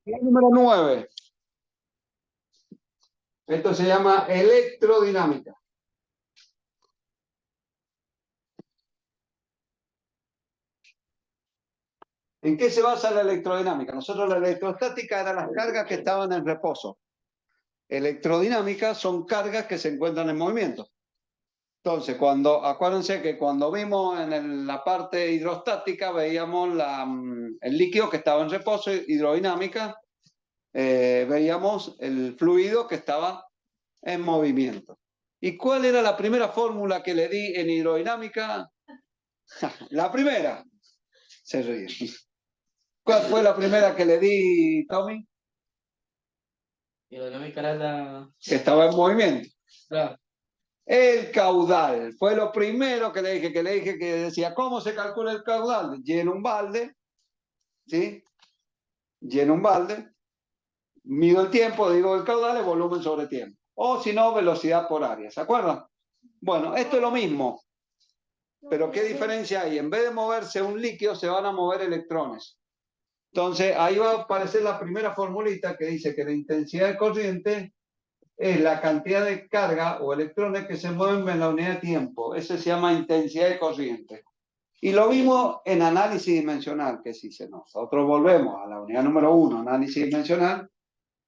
Número 9. Esto se llama electrodinámica. ¿En qué se basa la electrodinámica? Nosotros la electrostática eran las cargas que estaban en reposo. Electrodinámica son cargas que se encuentran en movimiento. Entonces, acuérdense que cuando vimos en la parte hidrostática, veíamos el líquido que estaba en reposo, hidrodinámica, veíamos el fluido que estaba en movimiento. ¿Y cuál era la primera fórmula que le di en hidrodinámica? La primera. Se ríe. ¿Cuál fue la primera que le di, Tommy? Hidrodinámica era la... Que estaba en movimiento. Claro. El caudal. Fue lo primero que le dije que decía, ¿cómo se calcula el caudal? Lleno un balde, ¿sí? Lleno un balde, mido el tiempo, digo el caudal es volumen sobre tiempo. O si no, velocidad por área. ¿Se acuerdan? Bueno, esto es lo mismo. Pero ¿qué diferencia hay? En vez de moverse un líquido, se van a mover electrones. Entonces, ahí va a aparecer la primera formulita que dice que la intensidad de corriente es la cantidad de carga o electrones que se mueven en la unidad de tiempo. Eso se llama intensidad de corriente. Y lo vimos en análisis dimensional, que si nosotros volvemos a la unidad número 1, análisis dimensional,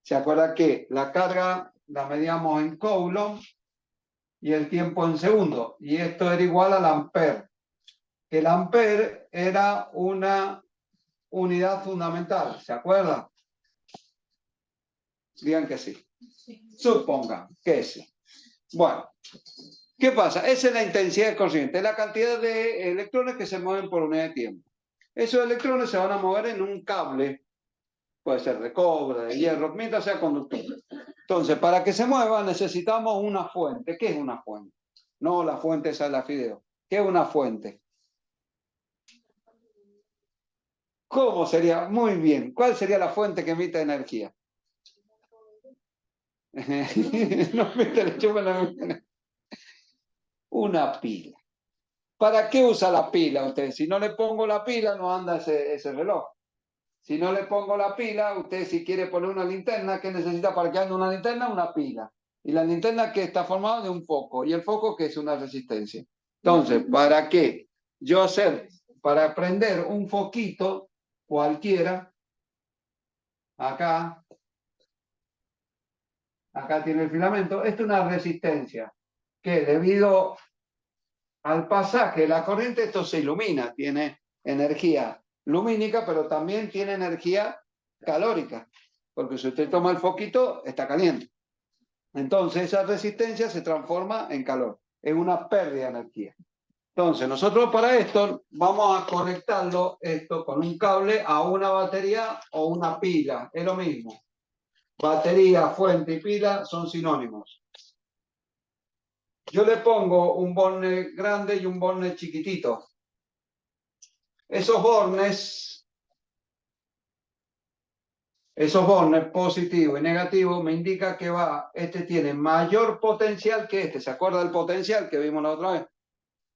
se acuerda que la carga la medíamos en coulomb y el tiempo en segundos. Y esto era igual al ampere. El ampere era una unidad fundamental, ¿se acuerdan? Digan que sí. Supongan que sí. Bueno, ¿qué pasa? Esa es la intensidad de corriente, es la cantidad de electrones que se mueven por unidad de tiempo. Esos electrones se van a mover en un cable, puede ser de cobre, de hierro, mientras sea conductor. Entonces, para que se mueva necesitamos una fuente. ¿Qué es una fuente? No la fuente esa de la fideo. ¿Qué es una fuente? ¿Cómo sería? Muy bien. ¿Cuál sería la fuente que emite energía? No emite la chupa, no emite. Una pila. ¿Para qué usa la pila usted? Si no le pongo la pila, no anda ese reloj. Si no le pongo la pila, usted si quiere poner una linterna, ¿qué necesita para que ande una linterna? Una pila. Y la linterna que está formada de un foco. ¿Y el foco que es una resistencia? Entonces, ¿para qué? Para prender un foquito cualquiera, acá tiene el filamento, esto es una resistencia que debido al pasaje de la corriente, esto se ilumina, tiene energía lumínica, pero también tiene energía calórica, porque si usted toma el foquito, está caliente. Entonces esa resistencia se transforma en calor, es una pérdida de energía. Entonces nosotros para esto vamos a conectarlo esto con un cable a una batería o una pila, es lo mismo. Batería, fuente y pila son sinónimos. Yo le pongo un borne grande y un borne chiquitito. Esos bornes positivo y negativo me indica que este tiene mayor potencial que este. ¿Se acuerda del potencial que vimos la otra vez?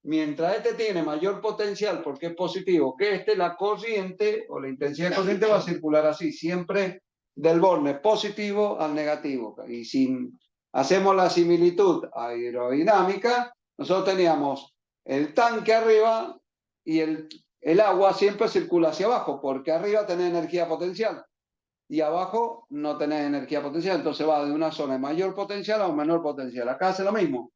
Mientras este tiene mayor potencial porque es positivo que este, la corriente o la intensidad de corriente va a circular así, siempre del borne positivo al negativo. Y si hacemos la similitud aerodinámica, nosotros teníamos el tanque arriba y el agua siempre circula hacia abajo, porque arriba tenés energía potencial y abajo no tenés energía potencial, entonces va de una zona de mayor potencial a un menor potencial. Acá hace lo mismo,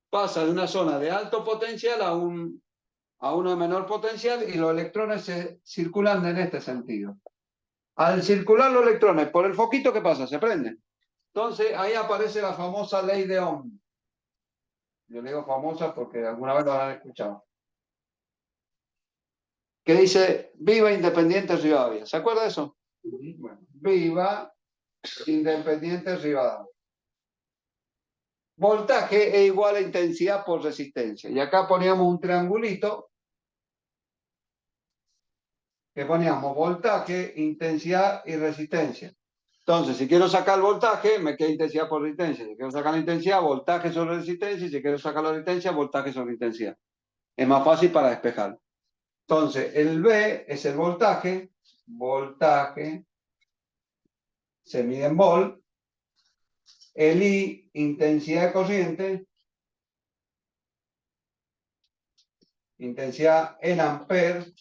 pasa de una zona de alto potencial a uno de menor potencial y los electrones se circulan en este sentido. Al circular los electrones por el foquito, ¿qué pasa? Se prenden. Entonces ahí aparece la famosa ley de Ohm. Yo le digo famosa porque alguna vez lo habrán escuchado. Que dice, viva Independiente Rivadavia. ¿Se acuerda de eso? Bueno, viva Independiente Rivadavia. Voltaje es igual a intensidad por resistencia. Y acá poníamos un triangulito que poníamos voltaje, intensidad y resistencia. Entonces, si quiero sacar el voltaje, me queda intensidad por resistencia. Si quiero sacar la intensidad, voltaje sobre resistencia. Y si quiero sacar la resistencia, voltaje sobre intensidad. Es más fácil para despejar. Entonces, el V es el voltaje se mide en volt, el I, intensidad de corriente, intensidad en amperes,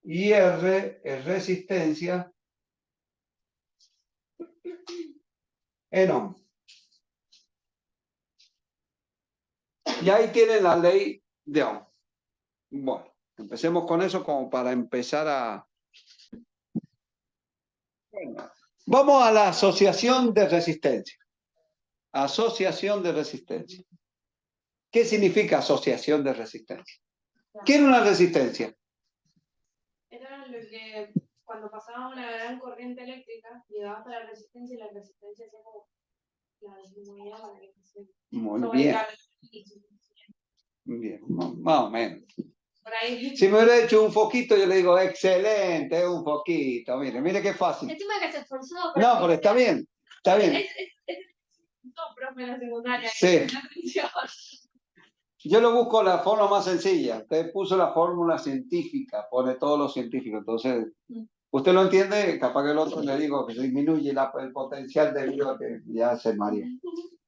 y R es resistencia en ohm. Y ahí tienen la ley de Ohm. Bueno, empecemos con eso como para empezar a... Bueno, vamos a la asociación de resistencia. Asociación de resistencia. ¿Qué significa asociación de resistencia? ¿Qué era una resistencia? Era lo que cuando pasaba una gran corriente eléctrica llegaba hasta la resistencia y la resistencia hacía como la disminuía para que se Muy bien. Bien, más o menos. Por ahí. Si me hubiera hecho un foquito, yo le digo, excelente, es un foquito. Mire, mire qué fácil. Encima que se esforzó. No, pero está bien, está bien. No, profe en la secundaria. Sí. Yo lo busco la forma más sencilla. Usted puso la fórmula científica, pone todos los científicos. Entonces, usted lo entiende, capaz que el otro le digo que disminuye el potencial debido a que ya se marea.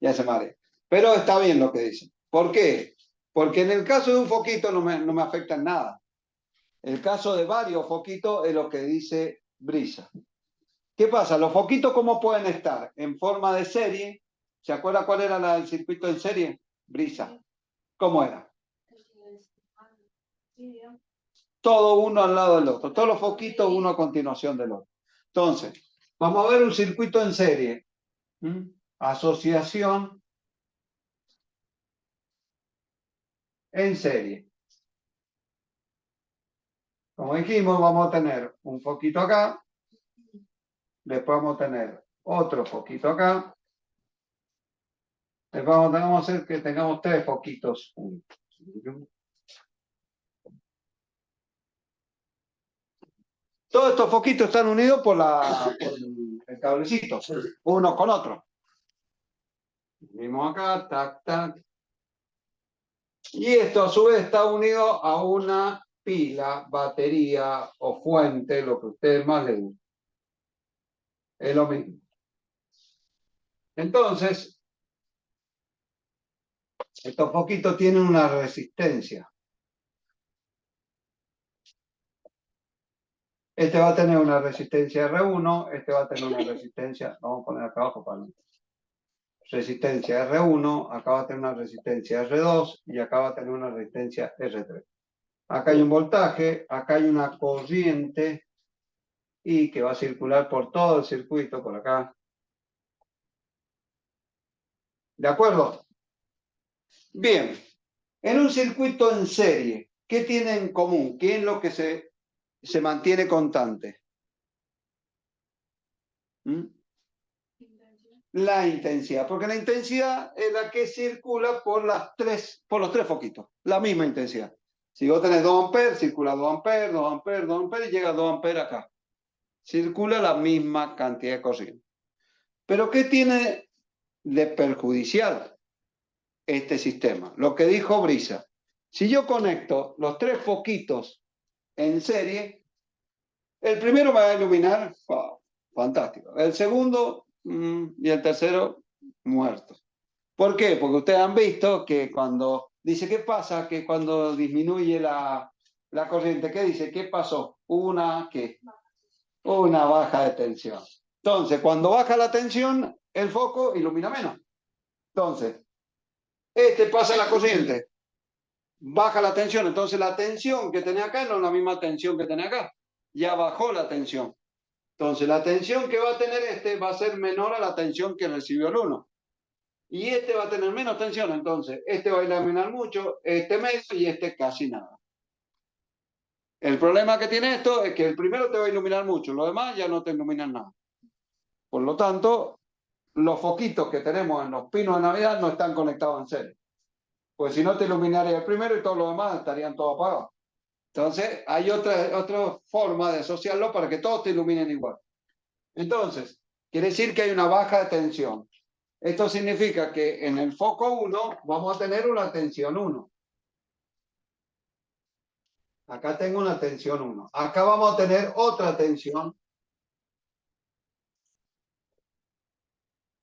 Ya se marea. Pero está bien lo que dice. ¿Por qué? Porque en el caso de un foquito no me afecta en nada. El caso de varios foquitos es lo que dice Brisa. ¿Qué pasa? Los foquitos, ¿cómo pueden estar? En forma de serie. ¿Se acuerda cuál era el circuito en serie? Brisa. ¿Cómo era? Todo uno al lado del otro. Todos los foquitos, uno a continuación del otro. Entonces, vamos a ver un circuito en serie. Asociación en serie. Como dijimos, vamos a tener un foquito acá. Después vamos a tener otro foquito acá. Después vamos a hacer que tengamos 3 foquitos. Todos estos foquitos están unidos por el cablecito, uno con otro. Venimos acá, tac, tac. Y esto a su vez está unido a una pila, batería o fuente, lo que a ustedes más les guste. Es lo mismo. Entonces, estos foquitos tienen una resistencia. Este va a tener una resistencia R1, este va a tener una resistencia, vamos a poner acá abajo para resistencia R1, acá va a tener una resistencia R2 y acá va a tener una resistencia R3. Acá hay un voltaje, acá hay una corriente y que va a circular por todo el circuito, por acá. ¿De acuerdo? Bien, en un circuito en serie, ¿qué tiene en común? ¿Qué es lo que se mantiene constante? La intensidad, porque la intensidad es la que circula por los tres foquitos, la misma intensidad. Si vos tenés 2 amperes, circula 2 amperes, 2 amperes, 2 amperes y llega a 2 amperes acá. Circula la misma cantidad de corriente. Pero ¿qué tiene de perjudicial este sistema? Lo que dijo Brisa. Si yo conecto los 3 foquitos en serie, el primero me va a iluminar, wow, fantástico. El segundo y el tercero, muerto. ¿Por qué? Porque ustedes han visto que cuando dice, ¿qué pasa? Que cuando disminuye la corriente, ¿qué dice? ¿Qué pasó? ¿Qué? Una baja de tensión. Entonces, cuando baja la tensión, el foco ilumina menos. Entonces, pasa la corriente, baja la tensión. Entonces, la tensión que tenía acá no es la misma tensión que tenía acá. Ya bajó la tensión. Entonces, la tensión que va a tener va a ser menor a la tensión que recibió el 1. Y va a tener menos tensión, entonces va a iluminar mucho, medio y casi nada. El problema que tiene esto es que el primero te va a iluminar mucho, los demás ya no te iluminan nada. Por lo tanto, los foquitos que tenemos en los pinos de Navidad no están conectados en serie. Pues si no te iluminaría el primero y todos los demás estarían todos apagados. Entonces, hay otra forma de asociarlo para que todos te iluminen igual. Entonces, quiere decir que hay una baja de tensión. Esto significa que en el foco 1 vamos a tener una tensión 1. Acá tengo una tensión 1. Acá vamos a tener otra tensión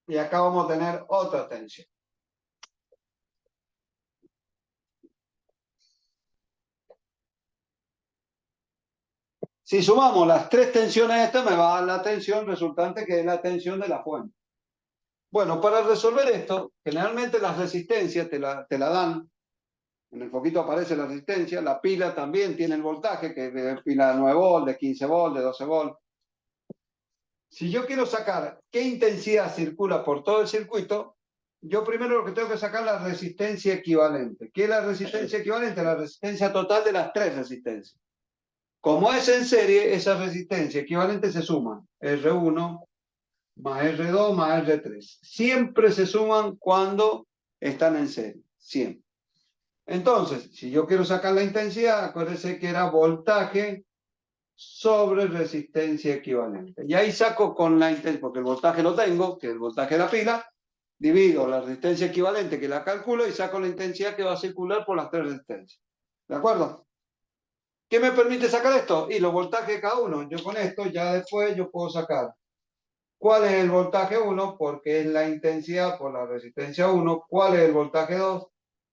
Y acá vamos a tener otra tensión. Si sumamos las tres tensiones estas, me va a dar la tensión resultante, que es la tensión de la fuente. Bueno, para resolver esto, generalmente las resistencias te la dan. En el foquito aparece la resistencia. La pila también tiene el voltaje, que es de pila de 9 volt, de 15 volt, de 12 volt. Si yo quiero sacar qué intensidad circula por todo el circuito, yo primero lo que tengo que sacar es la resistencia equivalente. ¿Qué es la resistencia equivalente? La resistencia total de las tres resistencias. Como es en serie, esas resistencias equivalentes se suman. R1 más R2 más R3. Siempre se suman cuando están en serie. Siempre. Entonces, si yo quiero sacar la intensidad, acuérdense que era voltaje sobre resistencia equivalente. Y ahí saco con la intensidad, porque el voltaje lo tengo, que es el voltaje de la pila, divido la resistencia equivalente, que la calculo, y saco la intensidad que va a circular por las tres resistencias. ¿De acuerdo? ¿Qué me permite sacar esto? Y los voltajes de cada uno. Yo con esto ya después yo puedo sacar cuál es el voltaje 1, porque es la intensidad por la resistencia 1. ¿Cuál es el voltaje 2?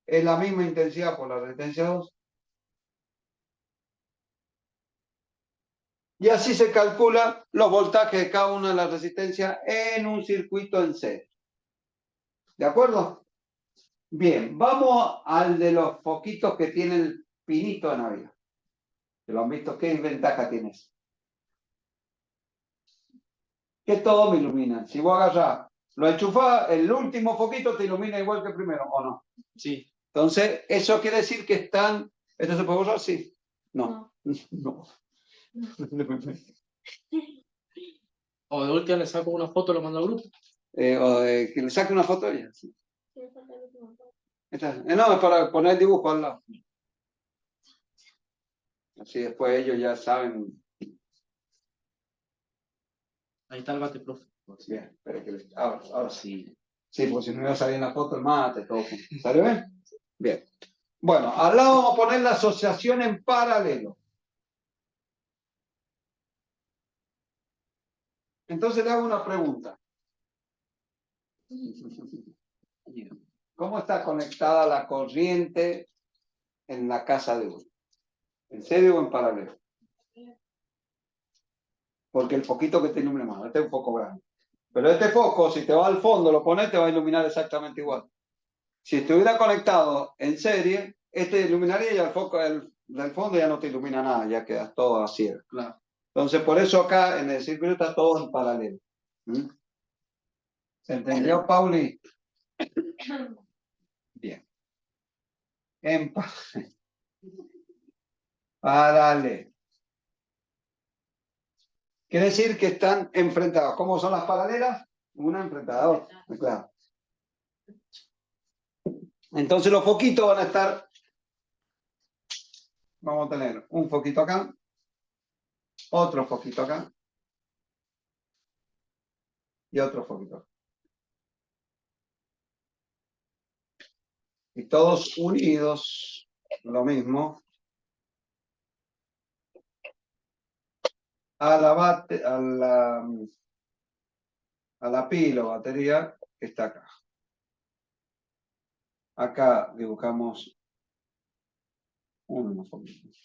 Es la misma intensidad por la resistencia 2. Y así se calcula los voltajes de cada una de las resistencias en un circuito en serie. ¿De acuerdo? Bien, vamos al de los foquitos que tiene el pinito de Navidad. ¿Que lo han visto? ¿Qué ventaja tienes? Que todo me ilumina. Si vos agarrás, lo enchufás, el último foquito te ilumina igual que el primero, ¿o no? Sí. Entonces, eso quiere decir que están... ¿Esto se puede borrar? Sí. No. No. O de última le saco una foto y lo mando al grupo. Que le saque una foto a ella. Sí. No, es para poner el dibujo al lado. Así después ellos ya saben. Ahí está el bate, profe. Bien, espera que ahora sí. Sí, porque si no iba a salir en la foto el mate, todo. ¿Salió bien? Bien. Bueno, al lado vamos a poner la asociación en paralelo. Entonces le hago una pregunta. ¿Cómo está conectada la corriente en la casa de uno? ¿En serio o en paralelo? Porque el foquito que te ilumina más, este es un foco grande. Pero este foco, si te va al fondo, lo pones, te va a iluminar exactamente igual. Si estuviera conectado en serie, este iluminaría y el foco del fondo ya no te ilumina nada, ya quedas todo a ciego. Claro. Entonces, por eso acá en el circuito está todo en paralelo. ¿Mm? ¿Se entendió, Pauli? Bien. En paralelo. Quiere decir que están enfrentados. ¿Cómo son las paralelas? Una enfrentada a otra. Claro. Entonces los foquitos van a estar... Vamos a tener un foquito acá, otro foquito acá y otro foquito acá. Y todos unidos, lo mismo, a la pila o batería que está acá. Acá dibujamos unos foquitos.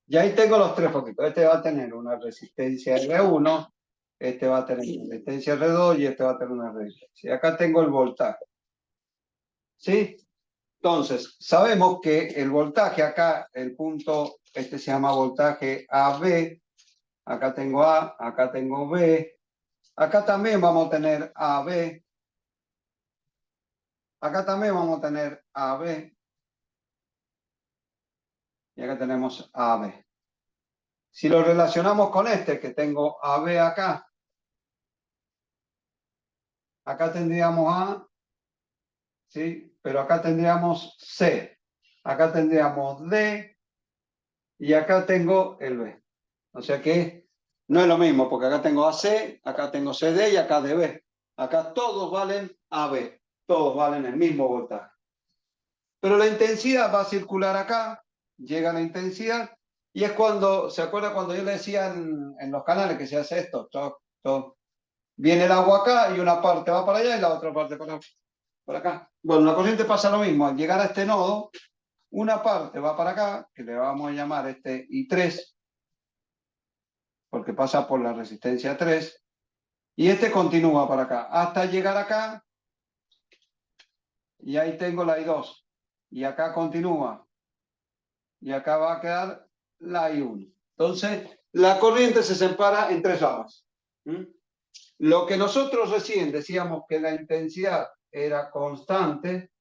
Y ahí tengo los tres foquitos. Este va a tener una resistencia R1, este va a tener una resistencia R2 y este va a tener una resistencia. Y acá tengo el voltaje. ¿Sí? Entonces, sabemos que el voltaje acá, el punto, este se llama voltaje AB. Acá tengo A, acá tengo B. Acá también vamos a tener AB. Acá también vamos a tener AB. Y acá tenemos AB. Si lo relacionamos con este, que tengo AB acá, acá tendríamos A, ¿sí? Pero acá tendríamos C. Acá tendríamos D. Y acá tengo el B. O sea que No es lo mismo, porque acá tengo AC, acá tengo CD y acá DB. Acá todos valen AB, todos valen el mismo voltaje. Pero la intensidad va a circular acá, llega la intensidad, y es cuando, ¿se acuerda cuando yo le decía en los canales que se hace esto? Toc, toc. Viene el agua acá y una parte va para allá y la otra parte para acá. Bueno, la corriente pasa lo mismo. Al llegar a este nodo, una parte va para acá, que le vamos a llamar este I3, porque pasa por la resistencia 3, y este continúa para acá, hasta llegar acá, y ahí tengo la I2, y acá continúa, y acá va a quedar la I1. Entonces, la corriente se separa en tres ramas. Lo que nosotros recién decíamos que la intensidad era constante,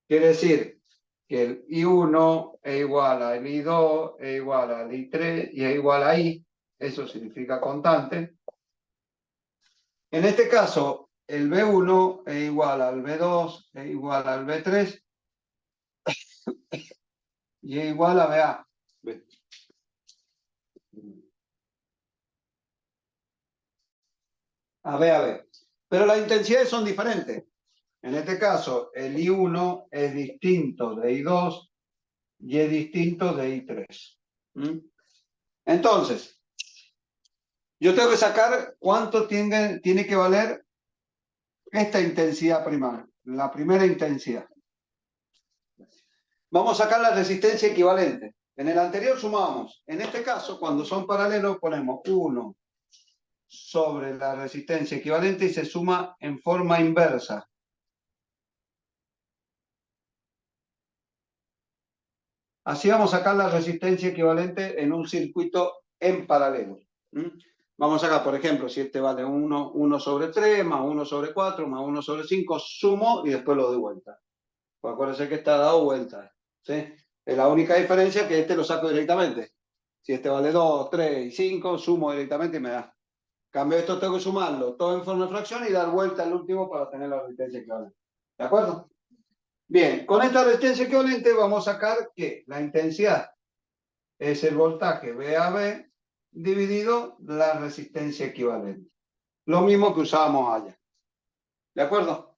quiere decir que el I1 es igual al I2, es igual al I3 y es igual a I, eso significa constante. En este caso, el B1 es igual al B2, es igual al B3 y es igual a BA. A B. Pero las intensidades son diferentes. En este caso, el I1 es distinto de I2 y es distinto de I3. Entonces, yo tengo que sacar cuánto tiene que valer esta intensidad primaria, la primera intensidad. Vamos a sacar la resistencia equivalente. En el anterior sumamos. En este caso, cuando son paralelos, ponemos 1 sobre la resistencia equivalente y se suma en forma inversa. Así vamos a sacar la resistencia equivalente en un circuito en paralelo. Vamos a sacar, por ejemplo, si este vale 1 sobre 3, más 1 sobre 4, más 1 sobre 5, sumo y después lo doy vuelta. Pues acuérdense que está dado vuelta. ¿Sí? Es la única diferencia que este lo saco directamente. Si este vale 2, 3 y 5, sumo directamente y me da. Cambio esto, tengo que sumarlo todo en forma de fracción y dar vuelta al último para tener la resistencia equivalente. ¿De acuerdo? Bien, con esta resistencia equivalente vamos a sacar que la intensidad es el voltaje VAB dividido la resistencia equivalente. Lo mismo que usábamos allá. ¿De acuerdo?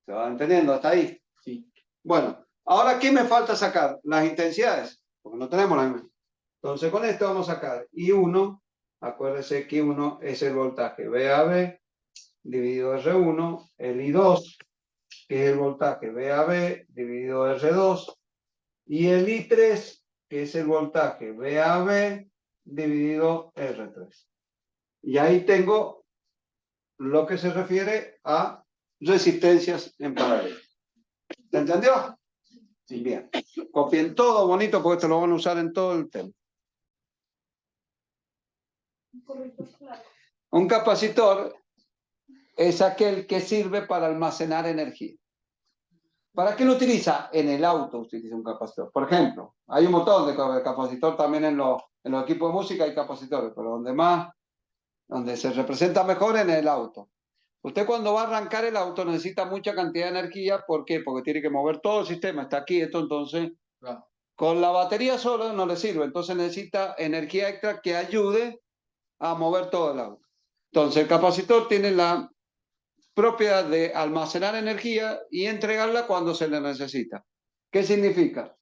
¿Se va entendiendo hasta ahí? Sí. Bueno, ahora ¿qué me falta sacar? Las intensidades, porque no tenemos las mismas. Entonces con esto vamos a sacar I1, acuérdense que I1 es el voltaje VAB dividido R1, el I2, que es el voltaje VAB dividido R2, y el I3, que es el voltaje VAB dividido R3. Y ahí tengo lo que se refiere a resistencias en paralelo. ¿Se entendió? Sí. Bien. Copien todo bonito porque esto lo van a usar en todo el tema. Un capacitor es aquel que sirve para almacenar energía. ¿Para qué lo utiliza? En el auto utiliza un capacitor. Por ejemplo, hay un montón de capacitor también en los equipos de música hay capacitores, pero donde se representa mejor en el auto. Usted cuando va a arrancar el auto necesita mucha cantidad de energía. ¿Por qué? Porque tiene que mover todo el sistema. Está quieto, entonces Claro. con la batería sola no le sirve. Entonces necesita energía extra que ayude a mover todo el auto. Entonces el capacitor tiene la propiedad de almacenar energía y entregarla cuando se le necesita. ¿Qué significa?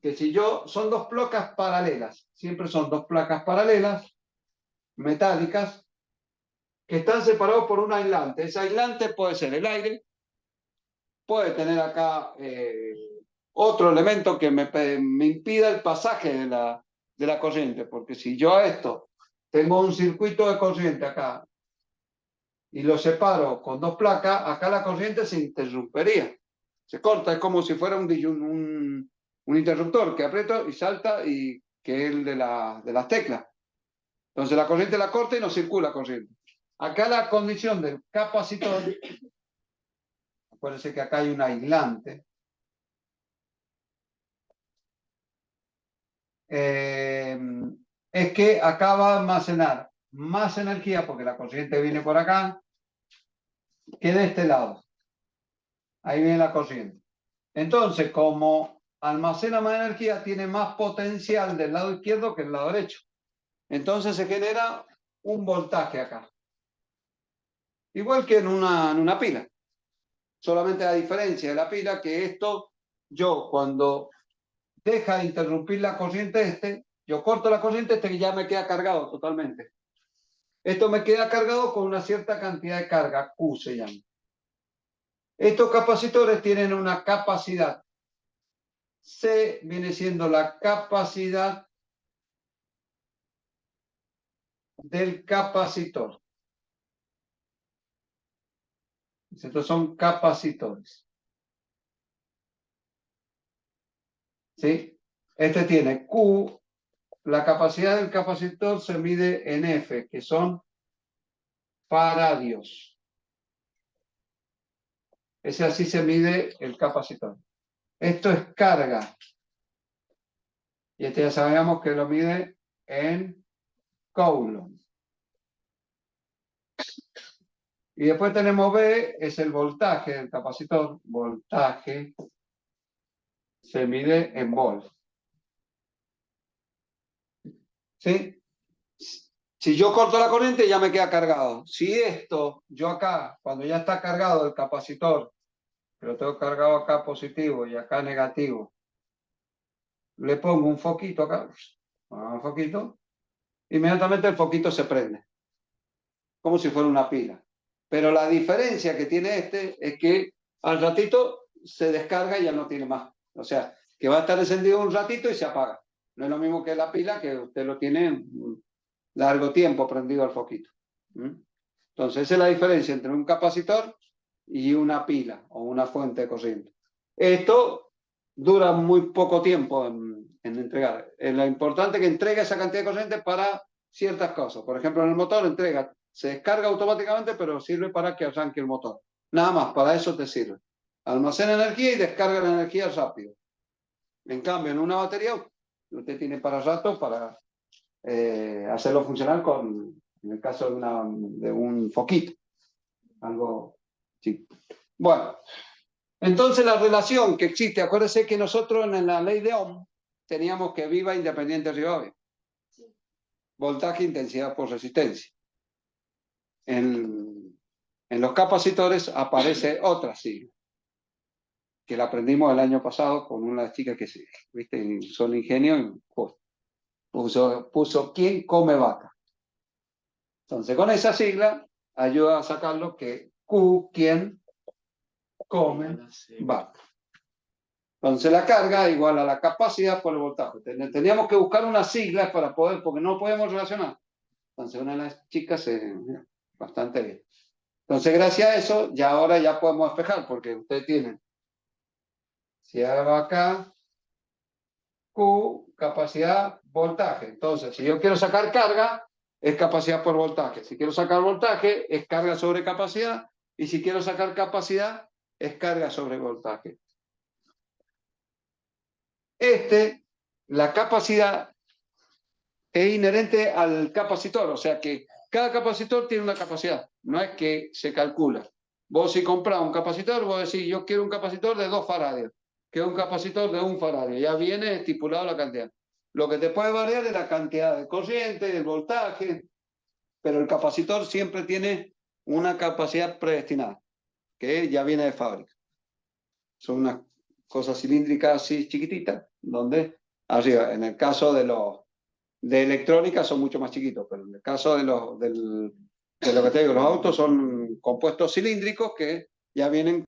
Que si son dos placas paralelas, siempre son dos placas paralelas, metálicas, que están separados por un aislante. Ese aislante puede ser el aire, puede tener acá otro elemento que me impida el pasaje de la corriente, porque si yo a esto tengo un circuito de corriente acá y lo separo con dos placas, acá la corriente se interrumpiría, se corta, es como si fuera un interruptor que aprieto y salta y que es el de las teclas. Entonces la corriente la corta y no circula corriente. Acá la condición del capacitor, acuérdense que acá hay un aislante, es que acá va a almacenar más energía porque la corriente viene por acá que de este lado. Ahí viene la corriente. Entonces, como almacena más energía, tiene más potencial del lado izquierdo que del lado derecho. Entonces se genera un voltaje acá. Igual que en una pila. Solamente la diferencia de la pila que esto, yo cuando deja de interrumpir la corriente yo corto la corriente que ya me queda cargado totalmente. Esto me queda cargado con una cierta cantidad de carga, Q se llama. Estos capacitores tienen una capacidad. C viene siendo la capacidad del capacitor. Estos son capacitores. ¿Sí? Este tiene Q. La capacidad del capacitor se mide en F, que son faradios. Ese así se mide el capacitor. Esto es carga. Y este ya sabemos que lo mide en Coulomb. Y después tenemos B, es el voltaje del capacitor. Voltaje se mide en volt. ¿Sí? Si yo corto la corriente ya me queda cargado. Si esto, yo acá, cuando ya está cargado el capacitor, que lo tengo cargado acá positivo y acá negativo, le pongo un foquito acá, un foquito, inmediatamente el foquito se prende, como si fuera una pila. Pero la diferencia que tiene este es que al ratito se descarga y ya no tiene más. O sea, que va a estar encendido un ratito y se apaga. No es lo mismo que la pila, que usted lo tiene un largo tiempo prendido al foquito. Entonces, esa es la diferencia entre un capacitor y una pila o una fuente de corriente. Esto dura muy poco tiempo en entregar. Lo importante es que entrega esa cantidad de corriente para ciertas cosas. Por ejemplo, en el motor entrega, se descarga automáticamente, pero sirve para que arranque el motor. Nada más, para eso te sirve. Almacena energía y descarga la energía rápido. En cambio, en una batería, usted tiene para rato para hacerlo funcionar en el caso de un foquito. Algo chico. Bueno, entonces la relación que existe, acuérdense que nosotros en la ley de Ohm teníamos que viva independiente de Ricci. Voltaje, intensidad por resistencia. En los capacitores aparece otra sigla, que la aprendimos el año pasado con una chica que ¿viste? Usó el ingenio y puso ¿quién come vaca? Entonces con esa sigla ayuda a sacarlo que Q, ¿quién come vaca? Entonces la carga igual a la capacidad por el voltaje. Teníamos que buscar unas siglas para poder, porque no podemos relacionar. Entonces una de las chicas bastante bien. Entonces gracias a eso, ya ahora ya podemos despejar, porque ustedes tienen, si hago acá, Q, capacidad, voltaje. Entonces, si yo quiero sacar carga, es capacidad por voltaje. Si quiero sacar voltaje, es carga sobre capacidad. Y si quiero sacar capacidad, es carga sobre voltaje. La capacidad es inherente al capacitor, o sea que cada capacitor tiene una capacidad, no es que se calcula. Vos si compras un capacitor, vos decís, yo quiero un capacitor de 2 faradios, quiero un capacitor de 1 faradio, ya viene estipulado la cantidad. Lo que te puede variar es la cantidad de corriente, el voltaje, pero el capacitor siempre tiene una capacidad predestinada, que ya viene de fábrica. Son unas cosas cilíndricas así chiquititas, donde arriba, en el caso de electrónica son mucho más chiquitos, pero en el caso de lo que te digo, los autos son compuestos cilíndricos que ya vienen.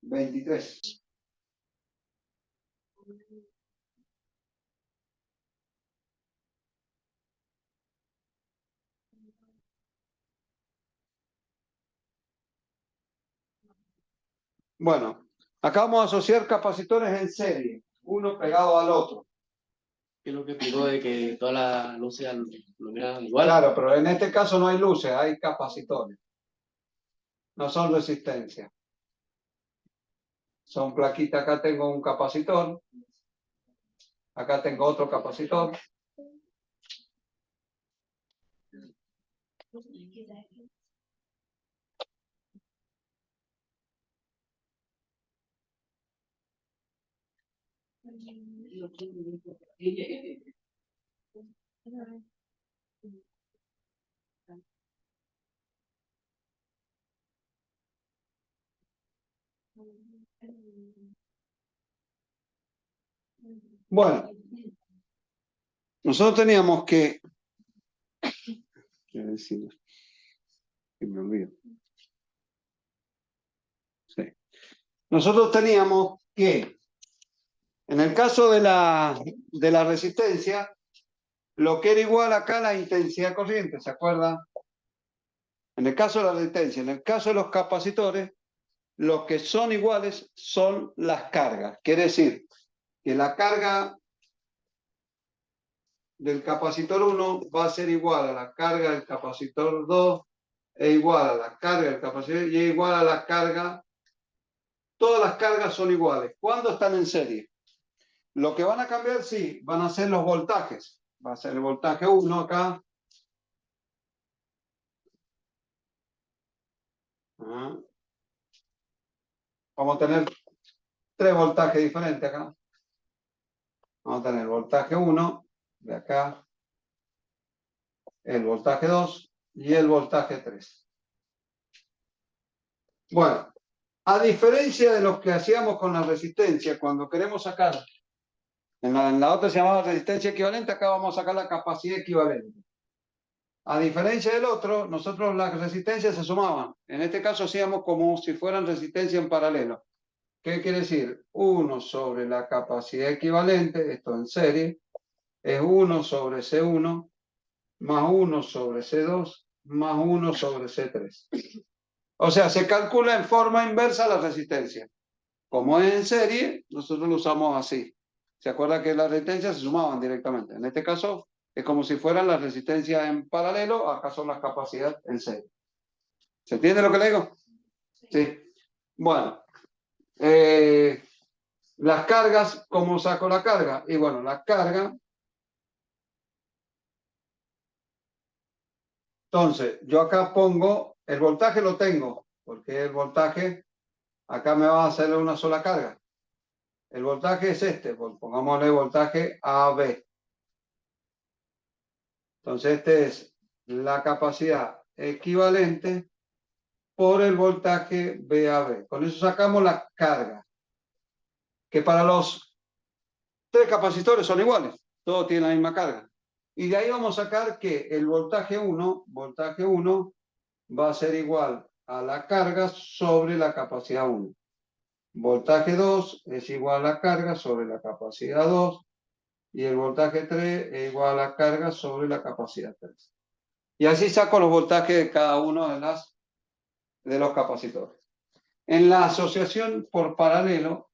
...23... Bueno, acá vamos a asociar capacitores en serie, uno pegado al otro. Que es lo que explicó de que todas las luces iluminan igual. Claro, pero en este caso no hay luces, hay capacitores. No son resistencias. Son plaquitas. Acá tengo un capacitor. Acá tengo otro capacitor. Bueno, nosotros teníamos que... ¿Qué decir? Que me olvido. Sí. Nosotros teníamos que, en el caso de la resistencia, lo que era igual acá a la intensidad corriente, ¿se acuerdan? En el caso de la resistencia, en el caso de los capacitores, los que son iguales son las cargas. Quiere decir que la carga del capacitor 1 va a ser igual a la carga del capacitor 2, e igual a la carga del capacitor y es igual a la carga. Todas las cargas son iguales. ¿Cuándo están en serie? Lo que van a cambiar, sí, van a ser los voltajes. Va a ser el voltaje 1 acá. Vamos a tener 3 voltajes diferentes acá. Vamos a tener el voltaje 1 de acá, el voltaje 2 y el voltaje 3. Bueno, a diferencia de lo que hacíamos con la resistencia, cuando queremos sacar, en la otra se llamaba resistencia equivalente, acá vamos a sacar la capacidad equivalente. A diferencia del otro, nosotros las resistencias se sumaban. En este caso hacíamos como si fueran resistencia en paralelo. ¿Qué quiere decir? 1 sobre la capacidad equivalente, esto en serie, es 1 sobre C1 más 1 sobre C2 más 1 sobre C3. O sea, se calcula en forma inversa la resistencia. Como es en serie, nosotros lo usamos así. ¿Se acuerda que las resistencias se sumaban directamente? En este caso, es como si fueran las resistencias en paralelo, acá son las capacidades en serie. ¿Se entiende lo que le digo? Sí. Bueno, las cargas, ¿cómo saco la carga? Y bueno, la carga... Entonces, yo acá pongo, el voltaje lo tengo, porque el voltaje, acá me va a hacer una sola carga. El voltaje es este, pues pongámosle voltaje AB. Entonces, este es la capacidad equivalente por el voltaje VAB. Con eso sacamos la carga, que para los 3 capacitores son iguales, todos tienen la misma carga. Y de ahí vamos a sacar que el voltaje 1 va a ser igual a la carga sobre la capacidad 1. Voltaje 2 es igual a la carga sobre la capacidad 2 y el voltaje 3 es igual a la carga sobre la capacidad 3. Y así saco los voltajes de cada uno de los capacitores. En la asociación por paralelo,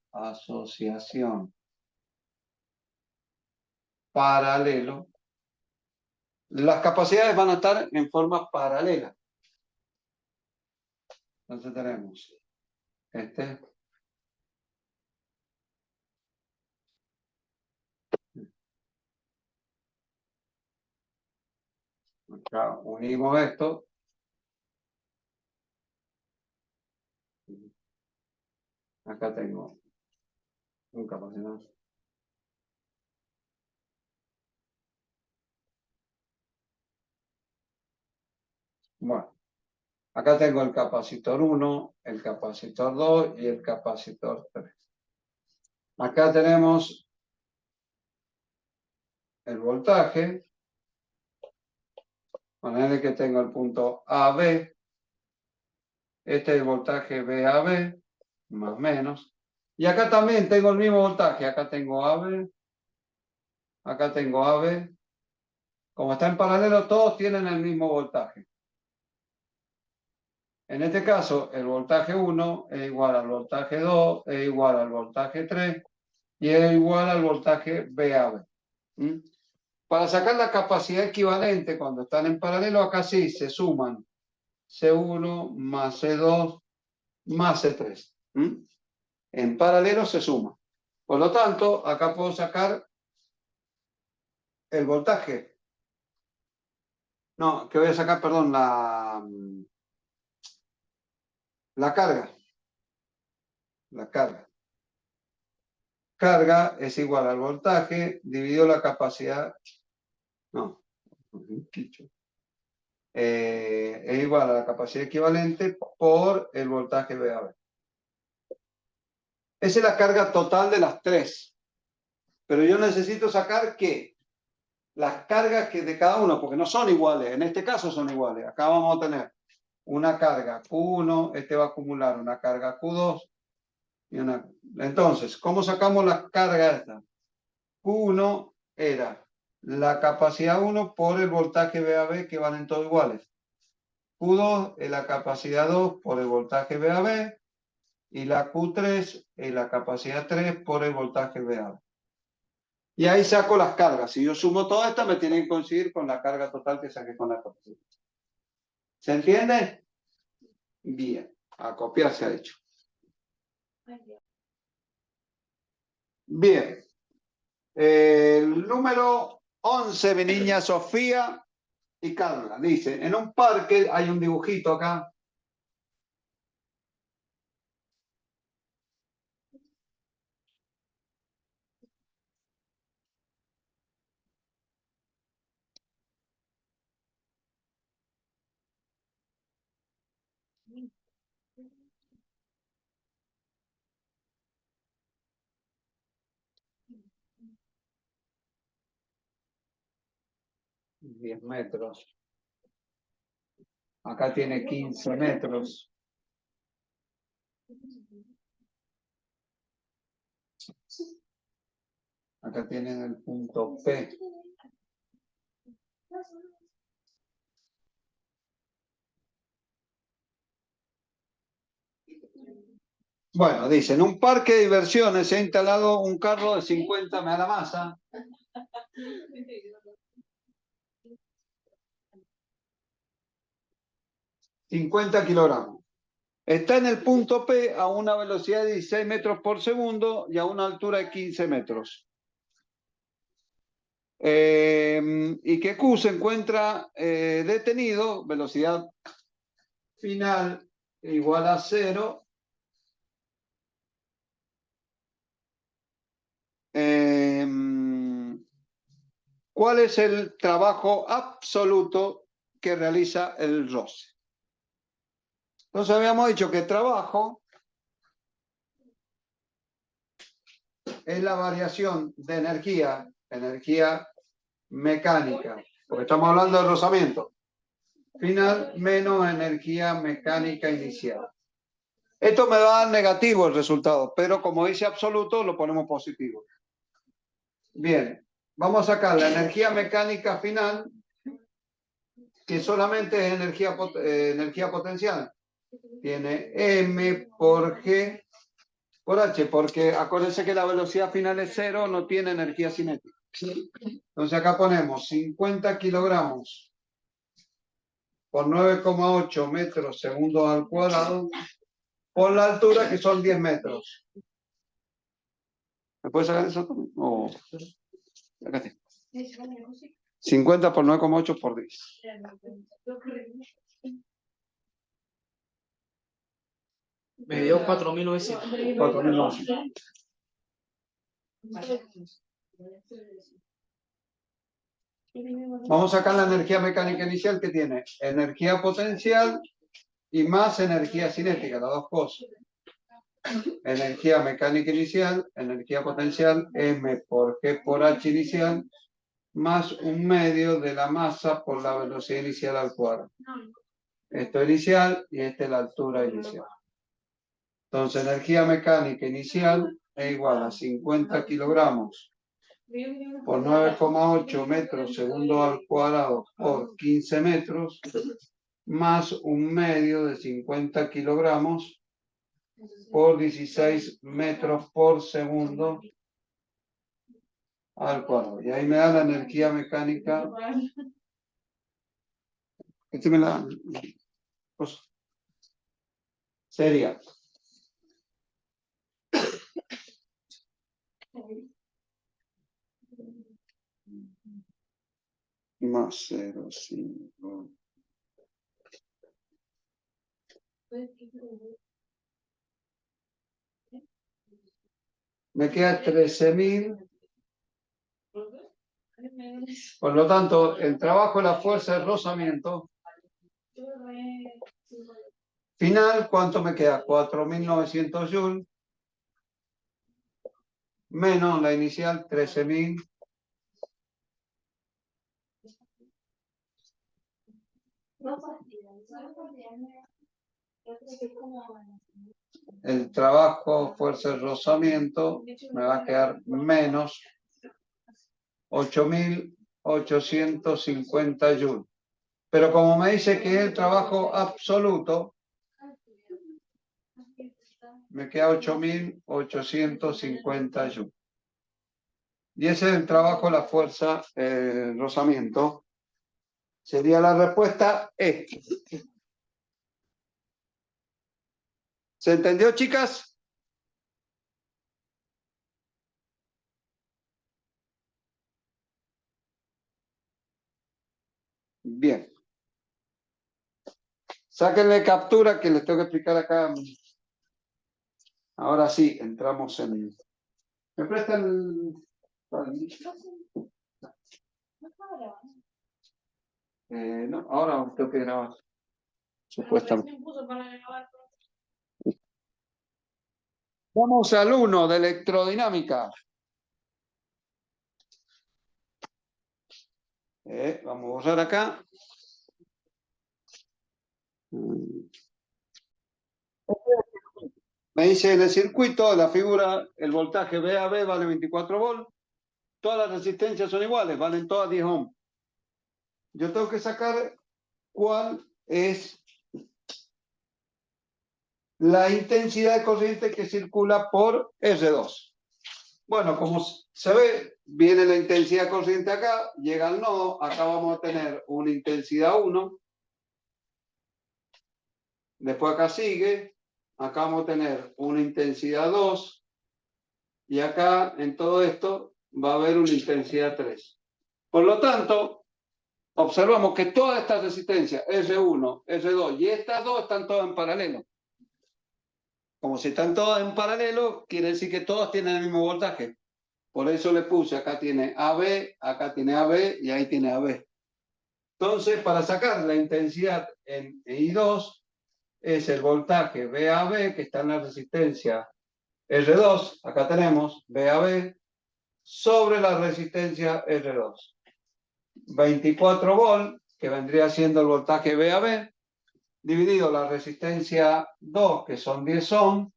las capacidades van a estar en forma paralela. Entonces tenemos este. Acá unimos esto. Acá tengo un capacitor. Bueno, acá tengo el capacitor 1, el capacitor 2 y el capacitor 3. Acá tenemos el voltaje. Ponerle que tengo el punto AB. Este es el voltaje VAB, más o menos. Y acá también tengo el mismo voltaje. Acá tengo AB. Acá tengo AB. Como está en paralelo, todos tienen el mismo voltaje. En este caso, el voltaje 1 es igual al voltaje 2, es igual al voltaje 3 y es igual al voltaje VAB. ¿Mm? Para sacar la capacidad equivalente cuando están en paralelo, acá sí se suman C1 más C2 más C3. ¿Mm? En paralelo se suma. Por lo tanto, acá puedo sacar el voltaje. No, que voy a sacar, perdón, la carga. La carga. Carga es igual al voltaje dividido la capacidad. No, es igual a la capacidad equivalente por el voltaje VAB. Esa es la carga total de las tres. Pero yo necesito sacar ¿qué? Las cargas que de cada uno, porque no son iguales. En este caso son iguales. Acá vamos a tener una carga Q1, este va a acumular una carga Q2 y una. Entonces, ¿cómo sacamos las cargas estas? Q1 era la capacidad 1 por el voltaje VAB, que valen todos iguales. Q2 es la capacidad 2 por el voltaje VAB y la Q3 es la capacidad 3 por el voltaje VAB. Y ahí saco las cargas. Si yo sumo todas estas, me tienen que coincidir con la carga total que saqué con la capacidad. ¿Se entiende? Bien. A copiar se ha hecho. Bien. El número 11, mi niña Sofía y Carla. Dice, en un parque hay un dibujito acá. $10 metros. Acá tiene 15 metros. Acá tienen el punto P. Bueno, dice, en un parque de diversiones se ha instalado un carro de 50, me da la masa. 50 kilogramos. Está en el punto P a una velocidad de 16 metros por segundo y a una altura de 15 metros. Y que Q se encuentra detenido, velocidad final igual a 0. ¿Cuál es el trabajo absoluto que realiza el roce? Entonces habíamos dicho que trabajo es la variación de energía mecánica, porque estamos hablando de rozamiento, final menos energía mecánica inicial. Esto me va a dar negativo el resultado, pero como dice absoluto, lo ponemos positivo. Bien, vamos a sacar la energía mecánica final, que solamente es energía potencial. Tiene M por G por H, porque acuérdense que la velocidad final es 0, no tiene energía cinética. Entonces acá ponemos 50 kilogramos por 9,8 metros segundos al cuadrado por la altura, que son 10 metros. ¿Me puedes sacar eso también? Oh. Acá está. 50 por 9,8 por 10. Me dio 4.900. 4.900. Vamos a sacar la energía mecánica inicial, que tiene energía potencial y más energía cinética, las dos cosas. Energía mecánica inicial, energía potencial, M por G por H inicial, más 1/2 de la masa por la velocidad inicial al cuadrado. Esto es inicial y esta es la altura inicial. Entonces, energía mecánica inicial es igual a 50 kilogramos por 9,8 metros segundo al cuadrado por 15 metros, más 1/2 de 50 kilogramos por 16 metros por segundo al cuadrado. Y ahí me da la energía mecánica. Este me la... Pues, sería más 0,5. Me queda 13.000. Por lo tanto, el trabajo de la fuerza de rozamiento final, ¿cuánto me queda? 4.900 joules menos la inicial 13.000. El trabajo fuerza de rozamiento me va a quedar menos 8.850 joules. Pero como me dice que es el trabajo absoluto, me queda 8.850 joules. Y ese es el trabajo de la fuerza rozamiento. Sería la respuesta E. ¿Se entendió, chicas? Bien. Sáquenle captura que les tengo que explicar acá. Ahora sí, entramos en... ¿Me prestan el... no, ahora tengo que grabar. Supuestamente. Vamos al 1 de electrodinámica. Vamos a borrar acá. Me dice en el circuito, la figura, el voltaje VAB vale 24 volts. Todas las resistencias son iguales, valen todas 10 ohms. Yo tengo que sacar cuál es la intensidad de corriente que circula por R2. Bueno, como se ve, viene la intensidad de corriente acá, llega al nodo, acá vamos a tener una intensidad 1, después acá sigue, acá vamos a tener una intensidad 2, y acá en todo esto va a haber una intensidad 3. Por lo tanto, observamos que todas estas resistencias, R1, R2 y estas dos están todas en paralelo. Como si están todas en paralelo, quiere decir que todas tienen el mismo voltaje. Por eso le puse, acá tiene AB, acá tiene AB y ahí tiene AB. Entonces, para sacar la intensidad en I2, es el voltaje VAB, que está en la resistencia R2, acá tenemos VAB, sobre la resistencia R2. 24 volts, que vendría siendo el voltaje VAB, dividido la resistencia 2, que son 10 ohms,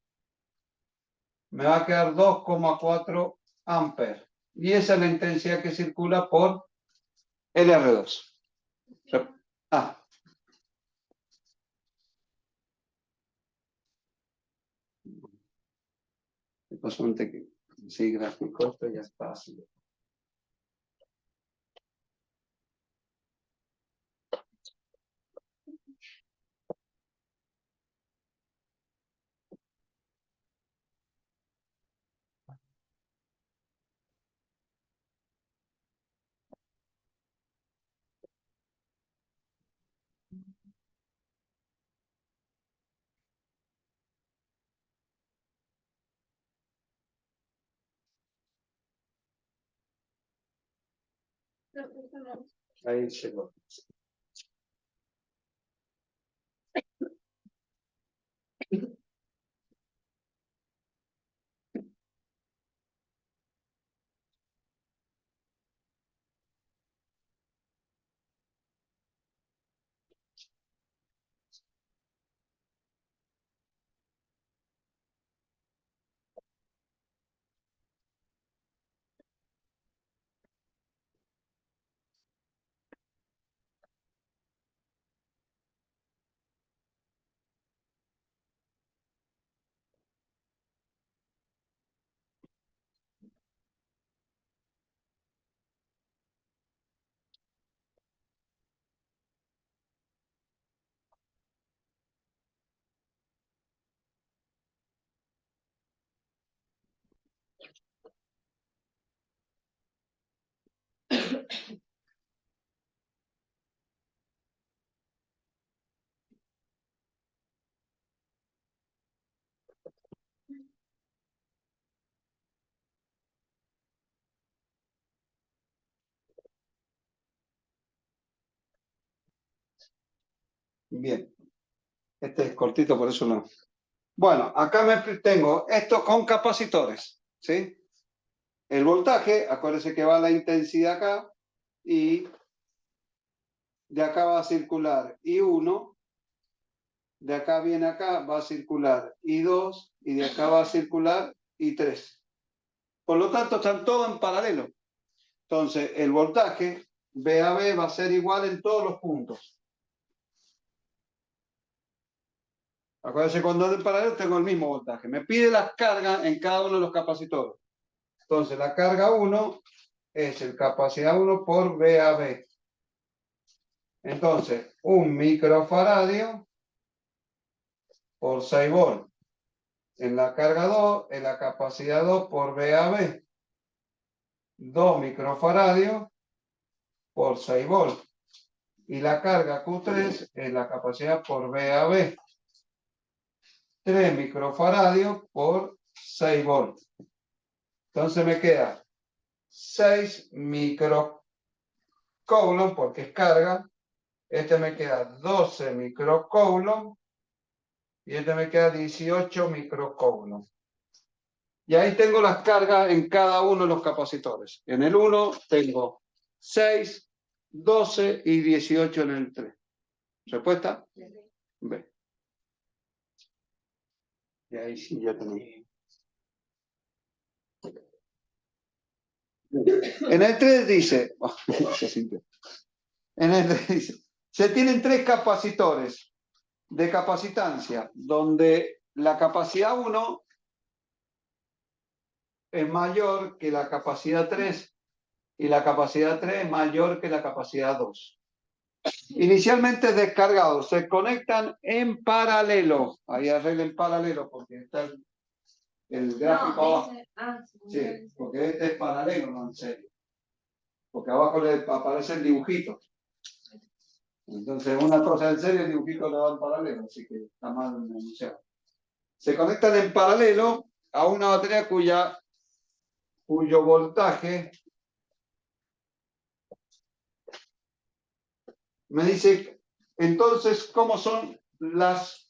me va a quedar 2,4 amperes. Y esa es la intensidad que circula por el R2. Ah. Solamente que sí, gráfico, esto ya está así. Ahí llegó. Bien. Este es cortito, por eso no. Bueno, acá tengo esto con capacitores, ¿sí? El voltaje, acuérdense que va la intensidad acá y de acá va a circular I1, de acá viene acá, va a circular I2 y de acá va a circular I3. Por lo tanto, están todos en paralelo. Entonces, el voltaje VAB va a ser igual en todos los puntos. Acuérdense, cuando ando en paralelo tengo el mismo voltaje. Me pide las cargas en cada uno de los capacitores. Entonces, la carga 1 es el capacidad 1 por VAB. Entonces, 1 microfaradio por 6 volts. En la carga 2, en la capacidad 2 por VAB. 2 microfaradios por 6 volts. Y la carga Q3 es la capacidad por VAB. 3 microfaradios por 6 volts. Entonces me queda 6 microcoulomb porque es carga. Este me queda 12 microcoulomb y este me queda 18 microcoulomb. Y ahí tengo las cargas en cada uno de los capacitores. En el 1 tengo 6, 12 y 18 en el 3. ¿Respuesta? B. Y ahí sí ya tenemos. En el 3 dice, en el 3 dice, se tienen 3 capacitores de capacitancia, donde la capacidad 1 es mayor que la capacidad 3 y la capacidad 3 es mayor que la capacidad 2. Inicialmente descargados, se conectan en paralelo. Ahí arreglen paralelo porque está el gráfico abajo. Sí, porque este es paralelo, no en serio. Porque abajo le aparece el dibujito. Entonces, una cosa en serio, el dibujito le va en paralelo, así que está mal anunciado. Se conectan en paralelo a una batería cuyo voltaje me dice, entonces, ¿cómo son los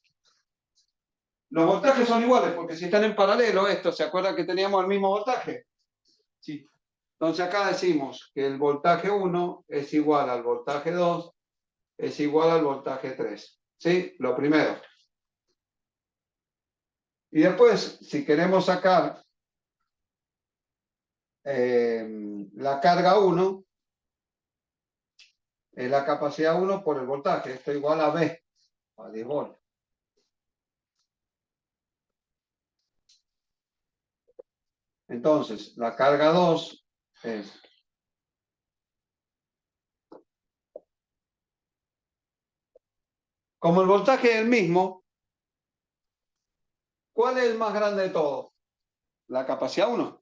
voltajes son iguales? Porque si están en paralelo, esto, ¿se acuerdan que teníamos el mismo voltaje? Sí. Entonces acá decimos que el voltaje 1 es igual al voltaje 2, es igual al voltaje 3. ¿Sí? Lo primero. Y después, si queremos sacar la carga 1, es la capacidad 1 por el voltaje. Esto es igual a B, a 10 volts. Entonces, la carga 2 es como el voltaje es el mismo, ¿cuál es el más grande de todos? La capacidad 1,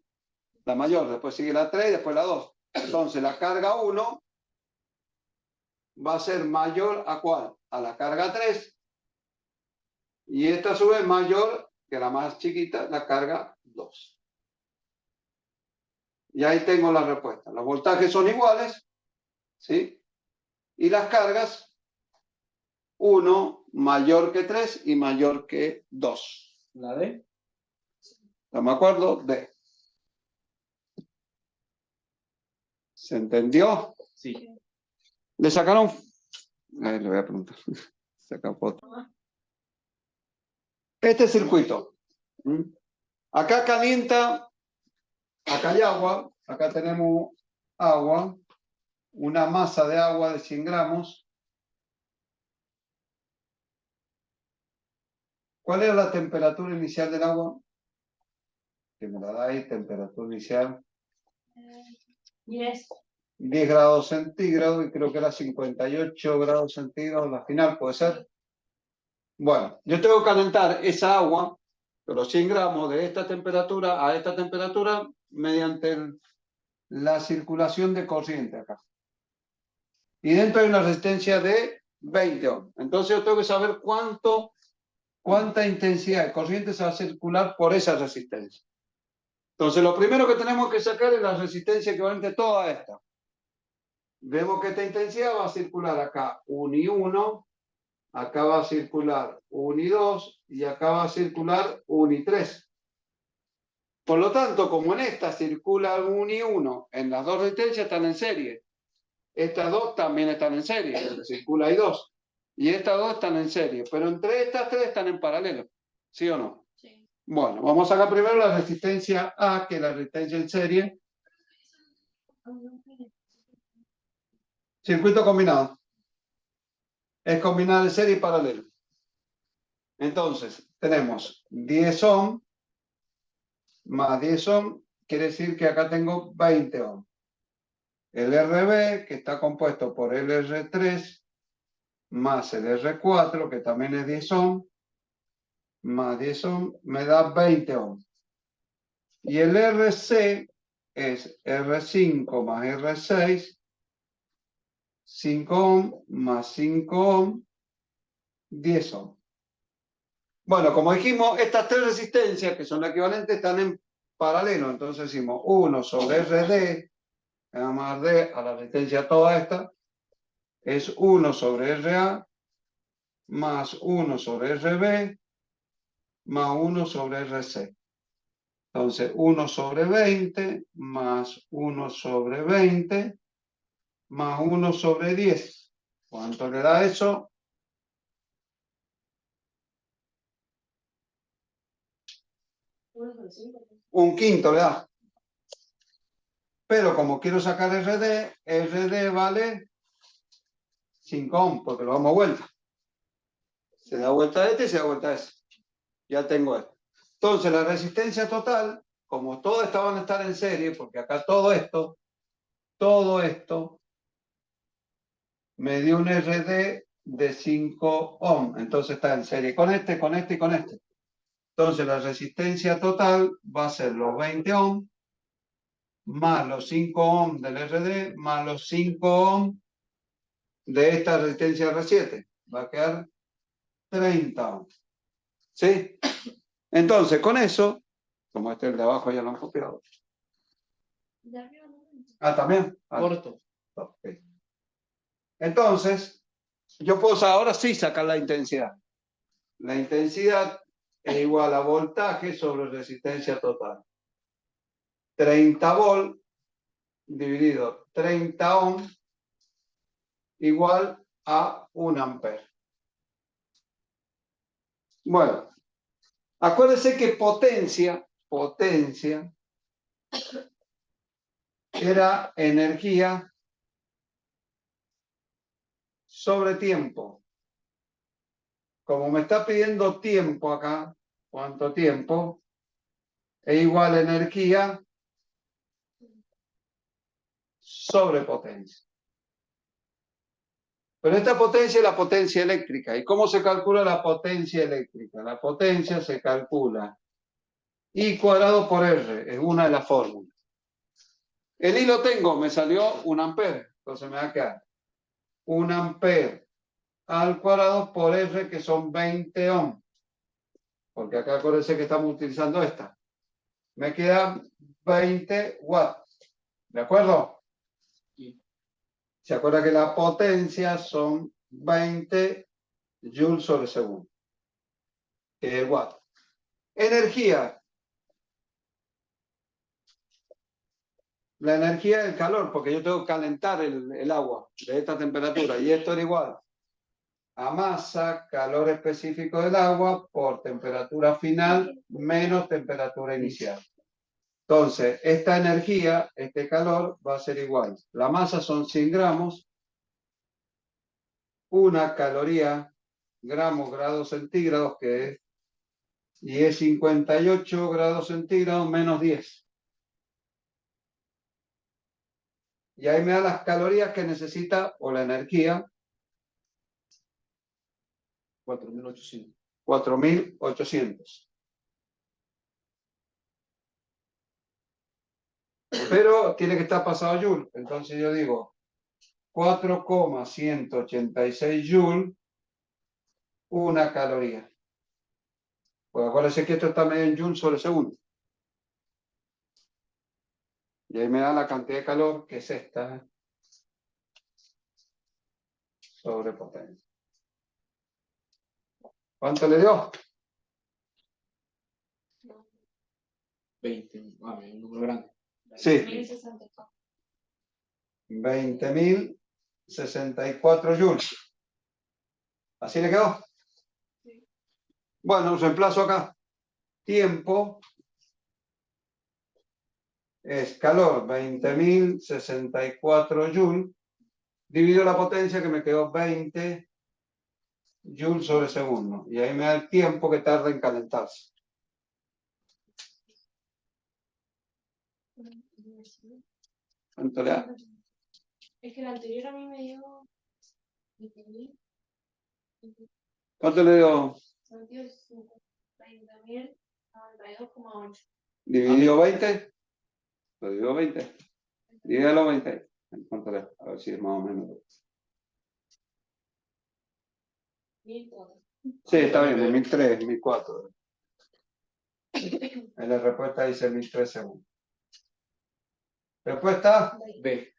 la mayor, después sigue la 3 y después la 2. Entonces, la carga 1 va a ser mayor ¿a cuál? A la carga 3. Y esta a su vez mayor que la más chiquita, la carga 2. Y ahí tengo la respuesta. Los voltajes son iguales, ¿sí? Y las cargas, 1 mayor que 3 y mayor que 2. ¿La D? ¿Estamos de acuerdo? D. ¿Se entendió? Sí. ¿Le sacaron? Le voy a preguntar. Saca foto. Este circuito. Acá calienta, acá hay agua, acá tenemos agua, una masa de agua de 100 gramos. ¿Cuál era la temperatura inicial del agua? Que me la da ahí, temperatura inicial. 10. 10 grados centígrados y creo que era 58 grados centígrados la final, ¿puede ser? Bueno, yo tengo que calentar esa agua, de los 100 gramos de esta temperatura a esta temperatura mediante la circulación de corriente acá. Y dentro hay una resistencia de 20 ohms. Entonces yo tengo que saber cuánta intensidad de corriente se va a circular por esa resistencia. Entonces lo primero que tenemos que sacar es la resistencia equivalente a toda esta. Vemos que esta intensidad va a circular acá 1 y 1 acá va a circular 1 y 2, y acá va a circular 1 y 3. Por lo tanto, como en esta circula 1 y 1, en las dos resistencias están en serie. Estas dos también están en serie, circula hay 2. Y estas dos están en serie, pero entre estas tres están en paralelo. ¿Sí o no? Sí. Bueno, vamos a sacar primero la resistencia A, que es la resistencia en serie. Circuito combinado. Es combinar en serie y paralelo. Entonces, tenemos 10 ohm más 10 ohm, quiere decir que acá tengo 20 ohm. El RB, que está compuesto por el R3, más el R4, que también es 10 ohm, más 10 ohm, me da 20 ohm. Y el RC es R5 más R6, 5 ohm más 5 ohm, 10 ohm. Bueno, como dijimos, estas tres resistencias, que son las equivalentes, están en paralelo. Entonces decimos 1 sobre RD, vamos a dar D a la resistencia toda esta, es 1 sobre RA más 1 sobre RB más 1 sobre RC. Entonces, 1 sobre 20 más 1 sobre 20 más 1 sobre 10. ¿Cuánto le da eso? Un quinto le da. Pero como quiero sacar RD, RD vale 5 ohm, porque lo damos vuelta. Se da vuelta a este y se da vuelta a ese. Ya tengo esto. Entonces, la resistencia total, como todas estas van a estar en serie, porque acá todo esto me dio un RD de 5 ohm. Entonces está en serie con este, con este y con este. Entonces, la resistencia total va a ser los 20 ohm más los 5 ohm del RD más los 5 ohm de esta resistencia R7. Va a quedar 30 ohm. ¿Sí? Entonces, con eso, como este el de abajo ya lo han copiado. Ah, también. Corto. Okay. Entonces, yo puedo ahora sí sacar la intensidad. La intensidad es igual a voltaje sobre resistencia total. 30 volt dividido 30 ohm igual a 1 ampere. Bueno, acuérdense que potencia era energía sobre tiempo. Como me está pidiendo tiempo acá, ¿cuánto tiempo? Es igual a energía sobre potencia. Pero esta potencia es la potencia eléctrica. ¿Y cómo se calcula la potencia eléctrica? La potencia se calcula I cuadrado por R, es una de las fórmulas. El I lo tengo, me salió 1 ampere, entonces me va a quedar 1 ampere al cuadrado por R, que son 20 ohm. Porque acá acuérdense que estamos utilizando esta. Me queda 20 watts. ¿De acuerdo? Se acuerda que la potencia son 20 joules sobre segundo. Que es watt. Energía. La energía del calor, porque yo tengo que calentar el agua de esta temperatura. Y esto era igual a masa, calor específico del agua, por temperatura final menos temperatura inicial. Entonces, esta energía, este calor, va a ser igual. La masa son 100 gramos. Una caloría, gramos, grados centígrados, que es, y es 58 grados centígrados menos 10. Y ahí me da las calorías que necesita, o la energía, 4.800. 4.800. Pero tiene que estar pasado a Joule. Entonces yo digo 4,186 Joule, una caloría. Pues acuérdense que esto está medio en Joule sobre segundo. Y ahí me da la cantidad de calor, que es esta, sobre potencia. ¿Cuánto le dio? 20. Un número grande. Sí. 1064. 20.064 joules. ¿Así le quedó? Sí. Bueno, reemplazo acá. Tiempo es calor, 20.064 joules. Divido la potencia que me quedó 20 joules sobre segundo. Y ahí me da el tiempo que tarda en calentarse. ¿Cuánto le da? Es que el anterior a mí me dio 20.000. ¿Cuánto le dio? 30.092,8. ¿Dividido 20? ¿Lo dividió 20? Divídelo 20. ¿Cuánto le da? A ver si es más o menos. 1.004. Sí, está bien, de 1.003, 1.004. En la respuesta dice 1.003 segundos. Respuesta B.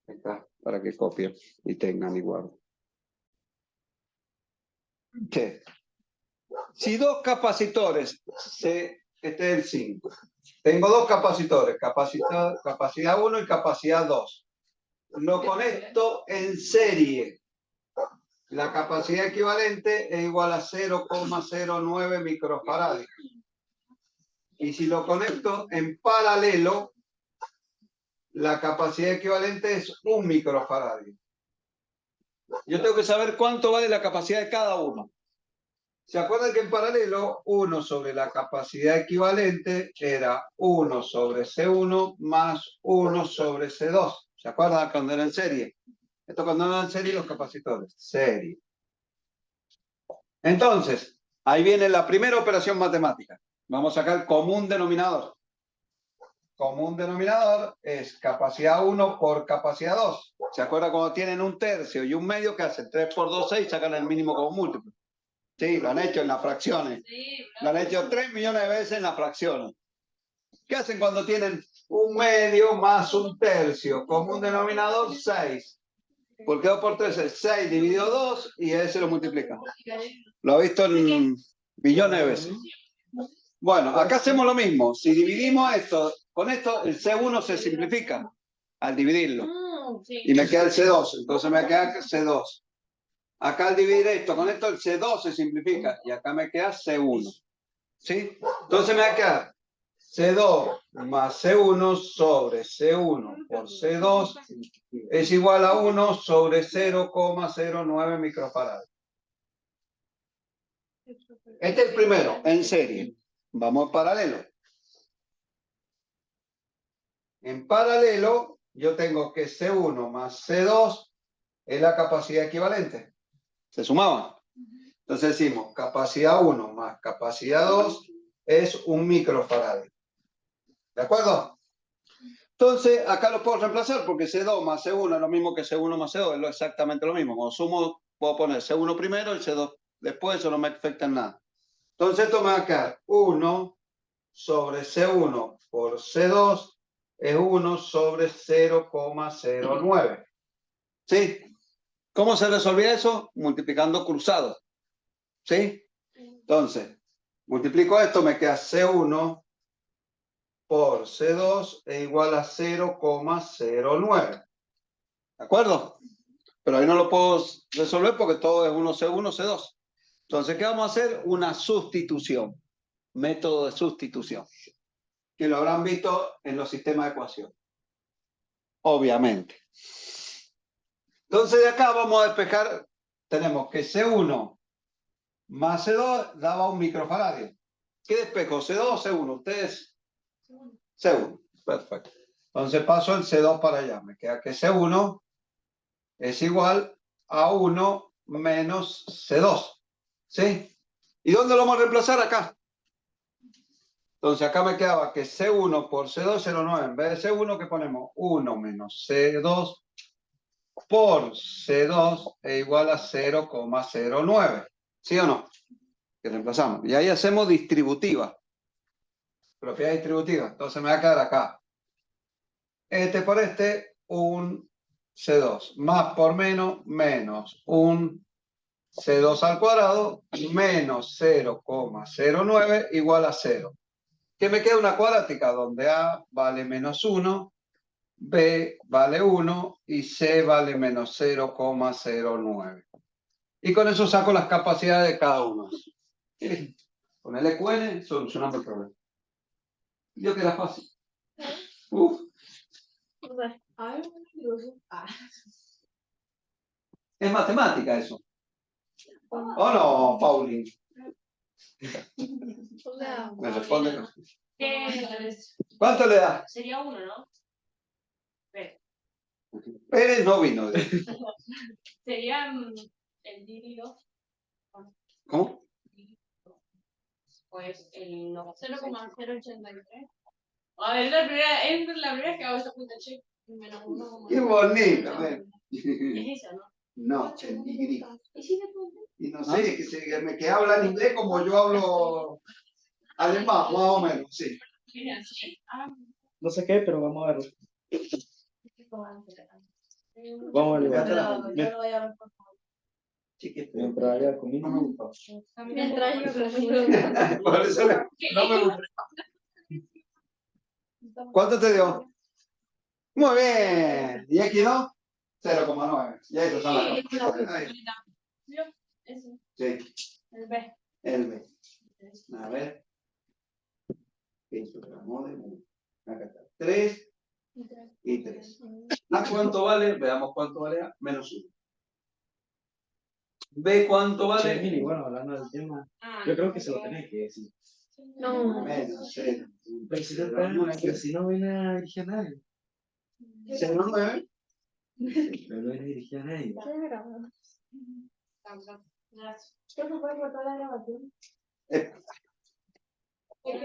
Ahí está, para que copien y tengan igual. ¿Qué? Si dos capacitores, este es el 5. Tengo dos capacitores, capacidad 1 y capacidad 2. Lo conecto en serie. La capacidad equivalente es igual a 0,09 microfarads. Y si lo conecto en paralelo, la capacidad equivalente es 1 microfarad. Yo tengo que saber cuánto vale la capacidad de cada uno. ¿Se acuerdan que en paralelo 1 sobre la capacidad equivalente era 1 sobre C1 más 1 sobre C2? ¿Se acuerdan cuando era en serie? Esto cuando eran en serie los capacitores. Serie. Entonces, ahí viene la primera operación matemática. Vamos a sacar común denominador. Común denominador es capacidad 1 por capacidad 2. ¿Se acuerdan cuando tienen un tercio y un medio que hacen 3 por 2, 6, sacan el mínimo común múltiplo? Sí, lo han hecho en las fracciones. Lo han hecho 3 millones de veces en las fracciones. ¿Qué hacen cuando tienen un medio más un tercio? Común denominador 6. Porque 2 por 3 es 6 dividido 2 y ese lo multiplican. Lo he visto en billones de veces. Bueno, acá hacemos lo mismo. Si dividimos esto con esto, el C1 se simplifica al dividirlo. Y me queda el C2. Entonces me queda C2. Acá al dividir esto con esto, el C2 se simplifica. Y acá me queda C1. ¿Sí? Entonces me va a quedar C2 más C1 sobre C1 por C2 es igual a 1 sobre 0,09 microfarads. Este es el primero, en serie. Vamos en paralelo. En paralelo, yo tengo que C1 más C2 es la capacidad equivalente. ¿Se sumaban? Entonces decimos, capacidad 1 más capacidad 2 es 1 microfarad. ¿De acuerdo? Entonces, acá lo puedo reemplazar porque C2 más C1 es lo mismo que C1 más C2, es exactamente lo mismo. Cuando sumo, puedo poner C1 primero y C2 después, eso no me afecta en nada. Entonces, esto me va a quedar 1 sobre C1 por C2 es 1 sobre 0,09. ¿Sí? ¿Cómo se resolvía eso? Multiplicando cruzados. ¿Sí? Entonces, multiplico esto, me queda C1 por C2 es igual a 0,09. ¿De acuerdo? Pero ahí no lo puedo resolver porque todo es 1C1, C2. Entonces, ¿qué vamos a hacer? Una sustitución. Método de sustitución. Que lo habrán visto en los sistemas de ecuación. Obviamente. Entonces, de acá vamos a despejar. Tenemos que C1 más C2 daba 1 microfaradio. ¿Qué despejo? ¿C2 o C1? Ustedes. C1. Perfecto. Entonces paso el C2 para allá. Me queda que C1 es igual a 1 menos C2. ¿Sí? ¿Y dónde lo vamos a reemplazar? Acá. Entonces acá me quedaba que C1 por C2 es 0,9. En vez de C1, ¿qué ponemos? 1 menos C2 por C2 es igual a 0,09. ¿Sí o no? Que reemplazamos. Y ahí hacemos distributiva. Propiedad distributiva. Entonces me va a quedar acá. Este por este, un C2. Más por menos, menos un C2 al cuadrado menos 0,09 igual a 0. Que me queda una cuadrática donde A vale menos 1, B vale 1 y C vale menos 0,09. Y con eso saco las capacidades de cada uno. Con el EQN solucionamos el problema. Yo que era fácil. Uf. Ay, Es matemática eso. ¿O no, Paulín? Me responde. ¿Cuánto le da? Sería 1, ¿no? Pérez no vino. Sería el dígito. ¿Cómo? Pues el 0,083. A ver, es la primera que hago esta punta check. Menos 1,0. Qué bonito, a ver. Es esa, ¿no? No, el digri. ¿Y si le pongo? Y no sé, que hablan inglés como yo hablo alemán, más o menos, sí. No sé qué, pero vamos a verlo. Vamos a verlo. Mientras haya comida, no me gusta. Mientras yo Por eso no me gusta. ¿Cuánto te dio? Muy bien. ¿Y aquí no? 0,9. Ya eso son las capacidades. Sí. El B. El B. A ver. Eso, acá está. 3 y 3. ¿A cuánto vale? Veamos cuánto vale A. Menos 1. ¿B cuánto Che, vale? Mili, bueno, hablando del tema, yo creo que se lo tenés que decir. No. Menos 0. Pero si no, pero si no viene a dirigir a nadie. 0,9. Pero no viene a dirigir a nadie.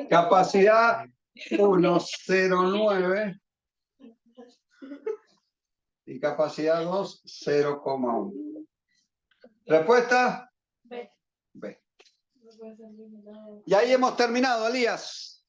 Capacidad 1,09 y capacidad 2, 0,1. Respuesta B. B. Y ahí hemos terminado, Elías.